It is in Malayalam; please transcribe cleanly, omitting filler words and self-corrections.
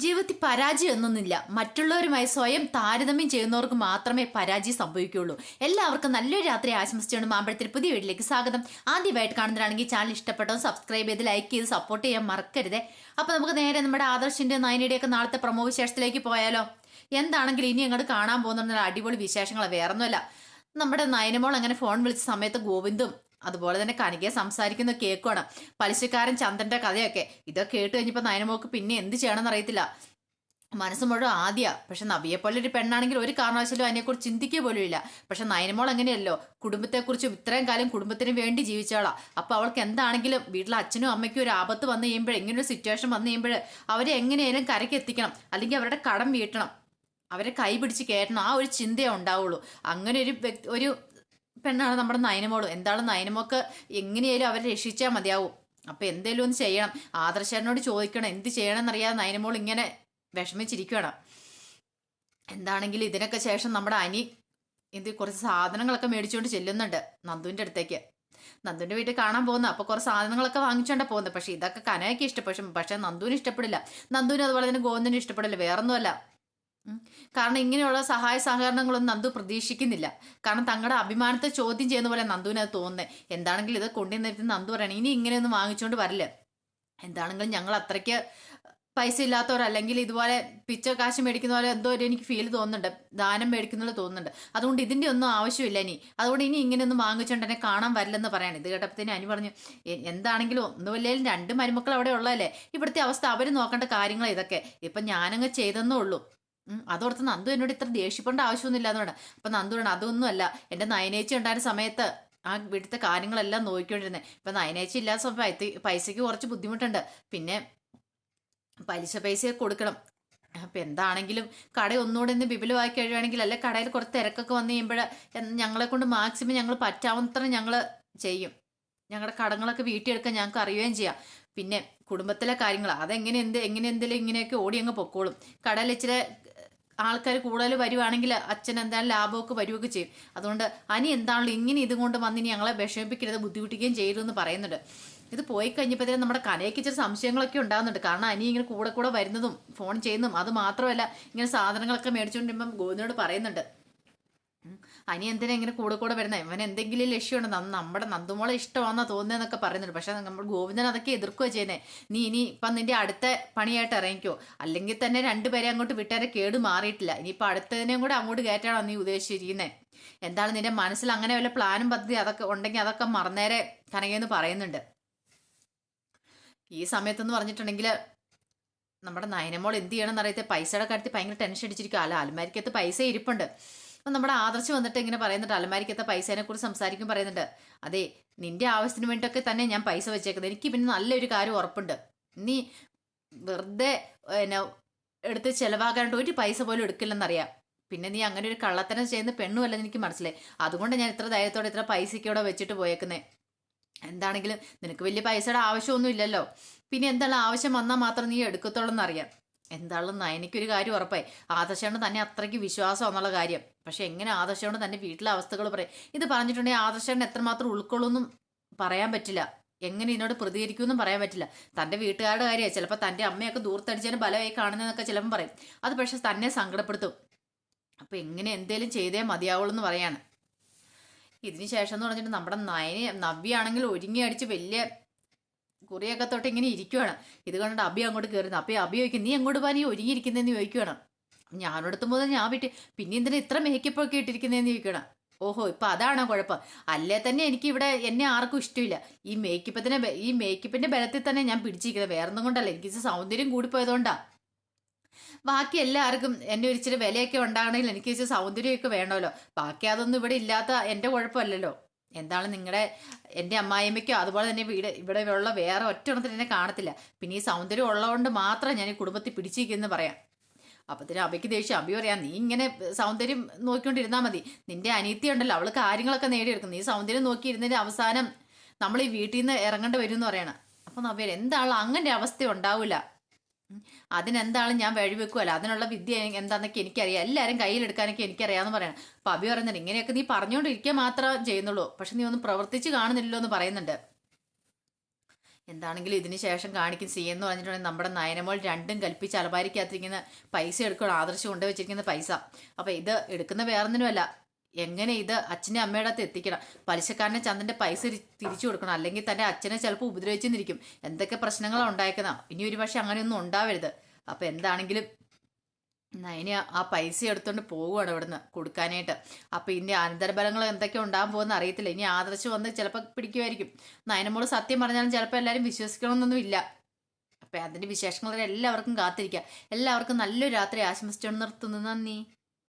ജീവിതത്തിൽ പരാജയം ഒന്നുമില്ല. മറ്റുള്ളവരുമായി സ്വയം താരതമ്യം ചെയ്യുന്നവർക്ക് മാത്രമേ പരാജയം സംഭവിക്കുകയുള്ളൂ. എല്ലാവർക്കും നല്ലൊരു രാത്രി ആശംസിച്ചുകൊണ്ട് മാമ്പഴത്തിൽ പുതിയ വീട്ടിലേക്ക് സ്വാഗതം. ആദ്യമായിട്ട് കാണുന്നതാണെങ്കിൽ ചാനൽ ഇഷ്ടപ്പെട്ടോ സബ്സ്ക്രൈബ് ചെയ്ത് ലൈക്ക് ചെയ്ത് സപ്പോർട്ട് ചെയ്യാൻ മറക്കരുതേ. അപ്പൊ നമുക്ക് നേരെ നമ്മുടെ ആദർശിന്റെ നയനയുടെയൊക്കെ നാളത്തെ പ്രമോ വിശേഷത്തിലേക്ക് പോയാലോ? എന്താണെങ്കിലും ഇനി അങ്ങോട്ട് കാണാൻ പോകുന്ന അടിപൊളി വിശേഷങ്ങൾ വേറൊന്നുമല്ല. നമ്മുടെ നയനമോൾ അങ്ങനെ ഫോൺ വിളിച്ച സമയത്ത് ഗോവിന്ദും അതുപോലെ തന്നെ കനികയെ സംസാരിക്കുന്ന കേൾക്കുവാണ്. പലിശക്കാരൻ ചന്ദ്രന്റെ കഥയൊക്കെ ഇതൊക്കെ കേട്ട് കഴിഞ്ഞപ്പോൾ നയനമോൾക്ക് പിന്നെ എന്ത് ചെയ്യണമെന്ന് അറിയത്തില്ല. മനസ്സ് മുഴുവൻ ആദ്യ. പക്ഷെ നബിയെ പോലെ ഒരു പെണ്ണാണെങ്കിൽ ഒരു കാരണവശാലും അതിനെക്കുറിച്ച് ചിന്തിക്കുക പോലും ഇല്ല. പക്ഷെ നയനമോൾ അങ്ങനെയല്ലോ, കുടുംബത്തെക്കുറിച്ച് ഇത്രയും കാലം കുടുംബത്തിന് വേണ്ടി ജീവിച്ചോളാ. അപ്പൊ അവൾക്ക് എന്താണെങ്കിലും വീട്ടിലെ അച്ഛനും അമ്മയ്ക്കും ഒരു ആപത്ത് വന്നു കഴിയുമ്പോൾ, ഇങ്ങനെ ഒരു സിറ്റുവേഷൻ വന്നു കഴിയുമ്പോൾ അവരെ എങ്ങനെയായാലും കരയ്ക്ക് എത്തിക്കണം, അല്ലെങ്കിൽ അവരുടെ കടം വീട്ടണം, അവരെ കൈ പിടിച്ച് കയറ്റണം, ആ ഒരു ചിന്തയേ ഉണ്ടാവുള്ളൂ. അങ്ങനെ ഒരു പെണ്ണാണ് നമ്മുടെ നയനമോള്. എന്താണ് നയനമോക്ക് എങ്ങനെയായാലും അവരെ രക്ഷിച്ചാൽ മതിയാവും. അപ്പൊ എന്തേലും ഒന്ന് ചെയ്യണം. ആദർശനോട് ചോദിക്കണം എന്ത് ചെയ്യണമെന്നറിയാതെ നയനമോൾ ഇങ്ങനെ വിഷമിച്ചിരിക്കുകയാണ്. എന്താണെങ്കിലും ഇതിനൊക്കെ ശേഷം നമ്മുടെ അനി കുറച്ച് സാധനങ്ങളൊക്കെ മേടിച്ചുകൊണ്ട് ചെല്ലുന്നുണ്ട് നന്ദുവിന്റെ അടുത്തേക്ക്. നന്ദുവിന്റെ വീട്ടിൽ കാണാൻ പോകുന്ന അപ്പൊ കുറച്ച് സാധനങ്ങളൊക്കെ വാങ്ങിച്ചോണ്ടാ പോകുന്നത്. പക്ഷെ ഇതൊക്കെ കനയ്ക്ക് ഇഷ്ടപ്പെടും, പക്ഷെ നന്ദുവിന് ഇഷ്ടപ്പെടില്ല. നന്ദുവിന് അതുപോലെ തന്നെ ഗോവിന്ദനും ഇഷ്ടപ്പെടില്ല. വേറൊന്നുമല്ല, കാരണം ഇങ്ങനെയുള്ള സഹായ സഹകരണങ്ങളൊന്നും നന്ദു പ്രതീക്ഷിക്കുന്നില്ല. കാരണം തങ്ങളുടെ അഭിമാനത്തെ ചോദ്യം ചെയ്യുന്ന പോലെ നന്ദുവിന് അത് തോന്നുന്നത്. എന്താണെങ്കിലും ഇത് കൊണ്ടുവന്നിരുന്ന് നന്ദു പറയണം ഇനി ഇങ്ങനെയൊന്നും വാങ്ങിച്ചുകൊണ്ട് വരില്ല. എന്താണെങ്കിലും ഞങ്ങൾ അത്രയ്ക്ക് പൈസ ഇല്ലാത്തവരല്ലെങ്കിൽ ഇതുപോലെ പിച്ച കാശ് മേടിക്കുന്ന പോലെ എന്തോ ഒരു എനിക്ക് ഫീൽ തോന്നുന്നുണ്ട്, ദാനം മേടിക്കുന്ന പോലെ തോന്നുന്നുണ്ട്. അതുകൊണ്ട് ഇതിന്റെ ഒന്നും ആവശ്യമില്ല ഇനി. അതുകൊണ്ട് ഇനി ഇങ്ങനെയൊന്നും വാങ്ങിച്ചുകൊണ്ട് എന്നെ കാണാൻ വരില്ലെന്ന് പറയാണ്. ഇത് കേട്ടപ്പത്തിന് അനു പറഞ്ഞു, എന്താണെങ്കിലും ഒന്നുമില്ലേലും രണ്ട് മരുമക്കൾ അവിടെ ഉള്ളതല്ലേ, ഇവിടുത്തെ അവസ്ഥ അവർ നോക്കേണ്ട കാര്യങ്ങൾ ഇതൊക്കെ. ഇപ്പൊ ഞാനങ്ങ് ചെയ്തെന്നേ ഉള്ളൂ. അതോർത്ത് നന്ദു എന്നോട് ഇത്ര ദേഷ്യപ്പെടേണ്ട ആവശ്യമൊന്നുമില്ല എന്നാണ്. അപ്പൊ നന്ദു വേണം അതൊന്നുമല്ല, എന്റെ നയനേച്ചി ഉണ്ടായിരുന്ന സമയത്ത് ആ വീട്ടിലത്തെ കാര്യങ്ങളെല്ലാം നോക്കിക്കൊണ്ടിരുന്നത്. ഇപ്പൊ നയനേച്ചി ഇല്ലാത്ത സമയത്ത് പൈസക്ക് കുറച്ച് ബുദ്ധിമുട്ടുണ്ട്, പിന്നെ പലിശ പൈസ കൊടുക്കണം. അപ്പൊ എന്താണെങ്കിലും കട ഒന്നുകൂടെ ഒന്ന് വിപുലമായി കഴിയുകയാണെങ്കിൽ, അല്ലെ കടയിൽ കുറച്ച് തിരക്കൊക്കെ വന്നു കഴിയുമ്പോൾ ഞങ്ങളെ കൊണ്ട് മാക്സിമം ഞങ്ങൾ പറ്റാവുന്നത്ര ഞങ്ങൾ ചെയ്യും. ഞങ്ങളുടെ കടങ്ങളൊക്കെ വീട്ടിയെടുക്കാൻ ഞങ്ങൾക്ക് അറിയുകയും ചെയ്യാം. പിന്നെ കുടുംബത്തിലെ കാര്യങ്ങൾ അതെങ്ങനെ എന്തെങ്കിലും ഇങ്ങനെയൊക്കെ ഓടി അങ്ങ് പൊക്കോളും. കടയിൽ ഇച്ചിരി ആൾക്കാർ കൂടുതൽ വരുവാണെങ്കിൽ അച്ഛൻ എന്തായാലും ലാഭമൊക്കെ വരുവൊക്കെ ചെയ്യും. അതുകൊണ്ട് അനി എന്താണല്ലോ ഇങ്ങനെ ഇതും കൊണ്ട് വന്നിനി ഞങ്ങളെ വിഷമിപ്പിക്കരുത്, ബുദ്ധിമുട്ടിക്കുകയും ചെയ്യരുതെന്ന് പറയുന്നുണ്ട്. ഇത് പോയി കഴിഞ്ഞപ്പോഴത്തേനും നമ്മുടെ കനയ്ക്ക് ഇച്ചിരി സംശയങ്ങളൊക്കെ ഉണ്ടാകുന്നുണ്ട്. കാരണം അനി ഇങ്ങനെ കൂടെ കൂടെ വരുന്നതും ഫോൺ ചെയ്യുന്നതും അത് മാത്രമല്ല ഇങ്ങനെ സാധനങ്ങളൊക്കെ മേടിച്ചുകൊണ്ടിരുമ്പം ഗോവിന്ദനോട് പറയുന്നുണ്ട്, അനി എന്തിനാ ഇങ്ങനെ കൂടെ കൂടെ വരുന്നത്, ഇവൻ എന്തെങ്കിലും ലക്ഷ്യമുണ്ട്, നമ്മുടെ നന്ദുമോളെ ഇഷ്ടമാണെന്നാ തോന്നുന്നതെന്നൊക്കെ പറയുന്നുണ്ട്. പക്ഷെ നമ്മൾ ഗോവിന്ദൻ അതൊക്കെ എതിർക്കുക ചെയ്യുന്നത്. നീ ഇനി ഇപ്പം നിന്റെ അടുത്ത പണിയായിട്ട് ഇറങ്ങിക്കോ, അല്ലെങ്കിൽ തന്നെ രണ്ടുപേരെ അങ്ങോട്ട് വിട്ടേരെ കേട് മാറിയിട്ടില്ല, ഇനിയിപ്പോൾ അടുത്തതിനെയും കൂടെ അങ്ങോട്ട് കയറ്റാണോ നീ ഉദ്ദേശിച്ചിരിക്കുന്നത്? എന്താണ് നിന്റെ മനസ്സിൽ അങ്ങനെ വല്ല പ്ലാനും പദ്ധതി അതൊക്കെ ഉണ്ടെങ്കിൽ അതൊക്കെ മറന്നേരെ കനകയെന്ന് പറയുന്നുണ്ട്. ഈ സമയത്തെന്ന് പറഞ്ഞിട്ടുണ്ടെങ്കിൽ നമ്മുടെ നയനമോൾ എന്ത് ചെയ്യണമെന്ന് അറിയത്തെ, പൈസയുടെ കാര്യത്തിൽ ഭയങ്കര ടെൻഷൻ അടിച്ചിരിക്കുക. അല്ല അലമാരിക്കകത്ത് പൈസ ഇരിപ്പുണ്ട്. അപ്പം നമ്മുടെ ആദർശ് വന്നിട്ട് ഇങ്ങനെ പറയുന്നുണ്ട്, അലമാരിക്കത്തെ പൈസേനെ കുറിച്ച് സംസാരിക്കും പറയുന്നുണ്ട്. അതെ, നിന്റെ ആവശ്യത്തിന് വേണ്ടിയൊക്കെ തന്നെ ഞാൻ പൈസ വെച്ചേക്കുന്നത്. എനിക്ക് പിന്നെ നല്ലൊരു കാര്യം ഉറപ്പുണ്ട്, നീ വെറുതെ പിന്നെ എടുത്ത് ചെലവാകാണ്ട് ഒരു പൈസ പോലും എടുക്കില്ലെന്നറിയാം. പിന്നെ നീ അങ്ങനെ ഒരു കള്ളത്തരം ചെയ്യുന്ന പെണ്ണുമല്ലെന്ന് എനിക്ക് മനസ്സിലായി. അതുകൊണ്ട് ഞാൻ ഇത്ര ധൈര്യത്തോടെ ഇത്ര പൈസയ്ക്ക് ഇവിടെ വെച്ചിട്ട് പോയേക്കുന്നേ. എന്താണെങ്കിലും നിനക്ക് വലിയ പൈസയുടെ ആവശ്യമൊന്നും ഇല്ലല്ലോ, പിന്നെ എന്താണ് ആവശ്യം വന്നാൽ മാത്രം നീ എടുക്കത്തുള്ളൂ എന്നറിയാം. എന്താണെന്ന് നയനിക്കൊരു കാര്യം ഉറപ്പായി, ആദർശോണ്ട് തന്നെ അത്രയ്ക്ക് വിശ്വാസം എന്നുള്ള കാര്യം. പക്ഷെ എങ്ങനെ ആദർശോണ്ട് തന്റെ വീട്ടിലെ അവസ്ഥകൾ പറയും? ഇത് പറഞ്ഞിട്ടുണ്ടെങ്കിൽ ആദർശോണ്ട് എത്രമാത്രം ഉൾക്കൊള്ളുമെന്നും പറയാൻ പറ്റില്ല, എങ്ങനെ ഇതിനോട് പ്രതികരിക്കുമെന്നും പറയാൻ പറ്റില്ല. തന്റെ വീട്ടുകാരുടെ കാര്യമാണ്, ചിലപ്പോൾ തന്റെ അമ്മയൊക്കെ ദൂർത്തടിച്ചതിന് ബലമായി കാണുന്നതെന്നൊക്കെ ചിലപ്പം പറയും. അത് പക്ഷെ തന്നെ സങ്കടപ്പെടുത്തും. അപ്പൊ എങ്ങനെ എന്തേലും ചെയ്തേ മതിയാവുള്ളൂ എന്ന് പറയാണ്. ഇതിന് ശേഷം എന്ന് പറഞ്ഞിട്ട് നമ്മുടെ നവ്യാണെങ്കിൽ ഒരുങ്ങി അടിച്ച് വലിയ കുറിയൊക്കെ തൊട്ട് ഇങ്ങനെ ഇരിക്കുവാണ്. ഇത് കണ്ടിട്ട് അബി അങ്ങോട്ട് കയറുന്നു. അപ്പൊ അബി ചോദിക്കും, നീ എങ്ങോട്ട് പോകാൻ, നീ ഒരുങ്ങിയിരിക്കുന്നതെന്ന് ചോദിക്കുവാണ്. ഞാനെടുത്തും പോലും ഞാൻ വിട്ട്, പിന്നെ എന്തിനാ ഇത്ര മേക്കപ്പൊക്കെ ഇട്ടിരിക്കുന്നതെന്ന് ചോദിക്കണം. ഓഹോ, ഇപ്പൊ അതാണോ കുഴപ്പം? അല്ലേ തന്നെ എനിക്ക് ഇവിടെ എന്നെ ആർക്കും ഇഷ്ടമില്ല. ഈ മേക്കപ്പിന്റെ ബലത്തിൽ തന്നെ ഞാൻ പിടിച്ചിരിക്കുന്നത്, വേറൊന്നും കൊണ്ടല്ല, എനിക്ക് സൗന്ദര്യം കൂടിപ്പോയതുകൊണ്ടാ. ബാക്കി എല്ലാവർക്കും എന്നെ ഒരിച്ചിരി വിലയൊക്കെ ഉണ്ടാകണമെങ്കിൽ എനിക്ക് ഇച്ചിരി സൗന്ദര്യമൊക്കെ വേണമല്ലോ. ബാക്കി അതൊന്നും ഇവിടെ ഇല്ലാത്ത എൻ്റെ കുഴപ്പമല്ലല്ലോ. എന്താണ് എൻ്റെ അമ്മായിയമ്മയ്ക്കോ അതുപോലെ തന്നെ ഇവിടെ ഉള്ള വേറെ ഒറ്റണത്തിന് എന്നെ കാണത്തില്ല. പിന്നെ ഈ സൗന്ദര്യം ഉള്ളതുകൊണ്ട് മാത്രം ഞാൻ ഈ കുടുംബത്തിൽ പിടിച്ചിരിക്കുന്നെന്ന് പറയാം. അപ്പത്തിന് അബയ്ക്ക് ദേഷ്യം. അബി പറയാം, നീ ഇങ്ങനെ സൗന്ദര്യം നോക്കിക്കൊണ്ടിരുന്നാൽ മതി, നിന്റെ അനിയത്തി ഉണ്ടല്ലോ, അവള് കാര്യങ്ങളൊക്കെ നേടിയെടുക്കും, നീ സൗന്ദര്യം നോക്കിയിരുന്നതിന്റെ അവസാനം നമ്മൾ ഈ വീട്ടിൽ നിന്ന് ഇറങ്ങേണ്ടി വരും എന്ന് പറയണം. അപ്പൊ നവ്യ, എന്താണല്ലോ അങ്ങനെ അവസ്ഥ ഉണ്ടാവില്ല, അതിനെന്താണ് ഞാൻ വഴിവെക്കുമല്ല, അതിനുള്ള വിദ്യ എന്താണെന്നൊക്കെ എനിക്കറിയാം, എല്ലാവരും കയ്യിലെടുക്കാനൊക്കെ എനിക്കറിയാമെന്ന് പറയണം. അപ്പൊ അഭി പറയുന്നുണ്ട്, ഇങ്ങനെയൊക്കെ നീ പറഞ്ഞുകൊണ്ടിരിക്കുക മാത്രമേ ചെയ്യുന്നുള്ളൂ, പക്ഷെ നീ ഒന്നും പ്രവർത്തിച്ച് കാണുന്നില്ലല്ലോ എന്ന് പറയുന്നുണ്ട്. എന്താണെങ്കിലും ഇതിന് ശേഷം കാണിക്കും എന്ന് പറഞ്ഞിട്ടുണ്ടെങ്കിൽ നമ്മുടെ നയനമോൾ രണ്ടും കൽപ്പിച്ച് അലമാരിക്കകത്തിരിക്കുന്ന പൈസ എടുക്കണം, ആദർശം കൊണ്ട് വെച്ചിരിക്കുന്ന പൈസ. അപ്പൊ ഇത് എടുക്കുന്ന വേറൊന്നിനുമല്ല, എങ്ങനെ ഇത് അച്ഛൻ്റെ അമ്മയുടെ അടുത്ത് എത്തിക്കണം. പലിശക്കാരനെ ചന്ദന്റെ പൈസ തിരിച്ചു കൊടുക്കണം, അല്ലെങ്കിൽ തന്റെ അച്ഛനെ ചിലപ്പോൾ ഉപദ്രവിച്ചെന്നിരിക്കും. എന്തൊക്കെ പ്രശ്നങ്ങളാണ് ഉണ്ടായേക്കുന്ന. ഇനി ഒരു പക്ഷെ അങ്ങനെയൊന്നും ഉണ്ടാവരുത്. അപ്പൊ എന്താണെങ്കിലും നയനി ആ പൈസ എടുത്തോണ്ട് പോവുകയാണ് ഇവിടുന്ന് കൊടുക്കാനായിട്ട്. അപ്പൊ ഇനി അനന്തരഫലങ്ങൾ എന്തൊക്കെ ഉണ്ടാകാൻ പോകുന്ന അറിയത്തില്ല. ഇനി ആദർശം വന്ന് ചിലപ്പോൾ പിടിക്കുമായിരിക്കും. നയനമോള് സത്യം പറഞ്ഞാലും ചിലപ്പോൾ എല്ലാവരും വിശ്വസിക്കണമെന്നൊന്നും ഇല്ല. അപ്പൊ അതിന്റെ വിശേഷങ്ങൾ എല്ലാവർക്കും കാത്തിരിക്കാം. എല്ലാവർക്കും നല്ലൊരു രാത്രി ആശംസിച്ചുകൊണ്ട് നിർത്തുന്നു. നന്ദി.